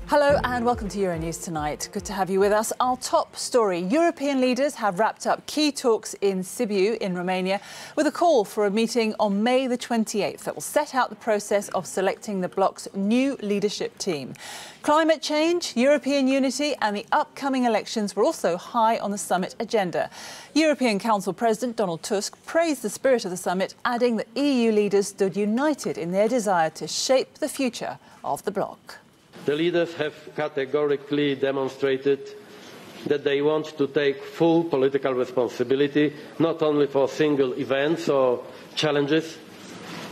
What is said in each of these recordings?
Hello and welcome to Euronews Tonight. Good to have you with us. Our top story. European leaders have wrapped up key talks in Sibiu in Romania with a call for a meeting on May the 28th that will set out the process of selecting the bloc's new leadership team. Climate change, European unity and the upcoming elections were also high on the summit agenda. European Council President Donald Tusk praised the spirit of the summit, adding that EU leaders stood united in their desire to shape the future of the bloc. The leaders have categorically demonstrated that they want to take full political responsibility, not only for single events or challenges,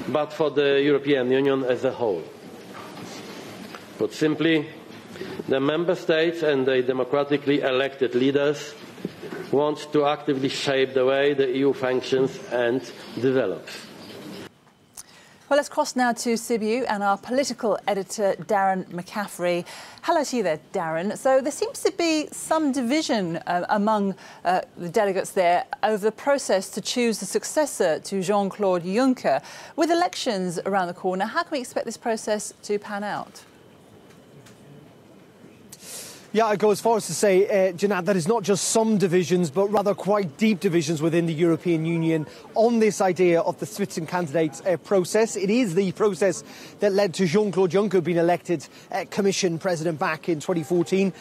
but for the European Union as a whole. Put simply, the Member States and the democratically elected leaders want to actively shape the way the EU functions and develops. Well, let's cross now to Sibiu and our political editor, Darren McCaffrey. Hello to you there, Darren. So there seems to be some division among the delegates there over the process to choose the successor to Jean-Claude Juncker. With elections around the corner, how can we expect this process to pan out? Yeah, I go as far as to say, Janat, that is not just some divisions, but rather quite deep divisions within the European Union on this idea of the Spitzenkandidat process. It is the process that led to Jean-Claude Juncker being elected Commission President back in 2014.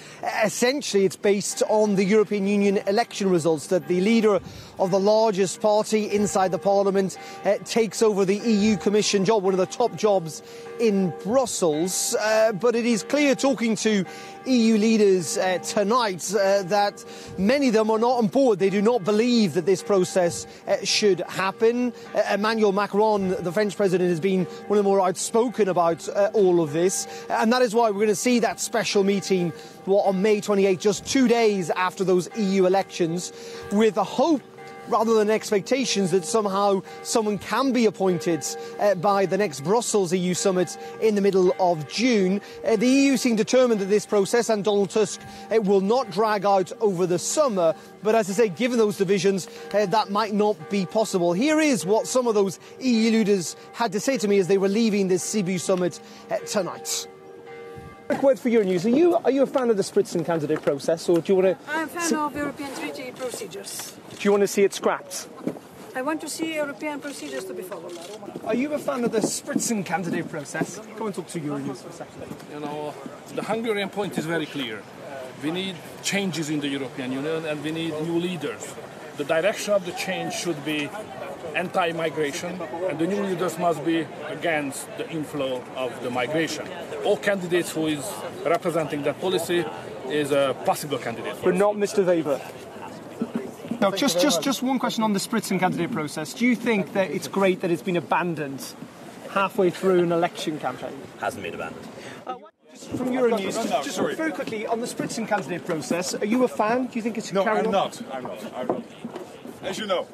Essentially, it's based on the European Union election results that the leader of the largest party inside the Parliament takes over the EU Commission job, one of the top jobs in Brussels. But it is clear, talking to EU leaders tonight, that many of them are not on board. They do not believe that this process should happen. Emmanuel Macron, the French president, has been one of the more outspoken about all of this. And that is why we're going to see that special meeting on May 28th, just 2 days after those EU elections, with a hope rather than expectations that somehow someone can be appointed by the next Brussels EU summit in the middle of June. The EU seem determined that this process and Donald Tusk will not drag out over the summer. But as I say, given those divisions, that might not be possible. Here is what some of those EU leaders had to say to me as they were leaving this Sibiu summit tonight. Quick word for Euronews. Are you a fan of the Spitzenkandidat process, or do you want to? I'm a fan of European treaty procedures. Do you want to see it scrapped? I want to see European procedures to be followed. Are you a fan of the Spitzenkandidat process? Go and talk to Euronews for a second. You know, the Hungarian point is very clear. We need changes in the European Union and we need new leaders. The direction of the change should be anti-migration, and the new leaders must be against the inflow of the migration. All candidates who is representing that policy is a possible candidate. But not Mr. Weber. No, just one question on the Spitzenkandidat process. Do you think that it's great that it's been abandoned halfway through an election campaign? Hasn't been abandoned. Just from Euronews, just very quickly, on the Spitzenkandidat process, are you a fan? Do you think it's No, carry on? I'm not. As you know.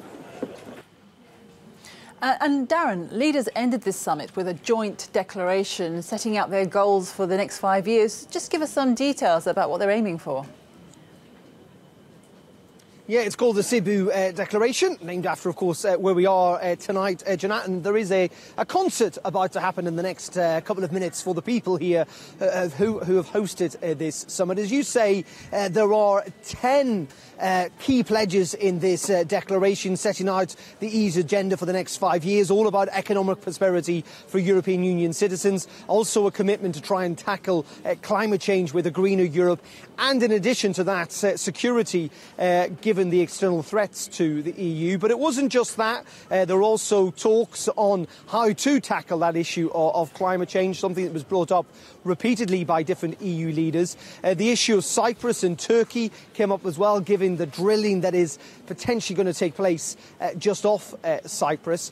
And Darren, leaders ended this summit with a joint declaration setting out their goals for the next 5 years. Just give us some details about what they're aiming for. Yeah, it's called the Sibiu Declaration, named after, of course, where we are tonight, Janat. And there is a concert about to happen in the next couple of minutes for the people here who have hosted this summit. As you say, there are 10 key pledges in this declaration setting out the EU's agenda for the next 5 years, all about economic prosperity for European Union citizens, also a commitment to try and tackle climate change with a greener Europe, and in addition to that, security given the external threats to the EU. But it wasn't just that. There are also talks on how to tackle that issue of climate change, something that was brought up repeatedly by different EU leaders. The issue of Cyprus and Turkey came up as well, given the drilling that is potentially going to take place just off Cyprus.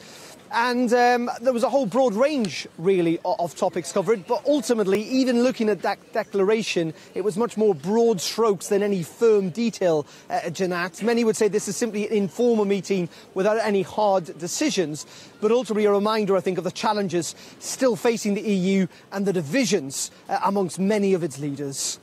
And there was a whole broad range, really, of topics covered. But ultimately, even looking at that declaration, it was much more broad strokes than any firm detail, Janat. Many would say this is simply an informal meeting without any hard decisions. But ultimately a reminder, I think, of the challenges still facing the EU and the divisions amongst many of its leaders.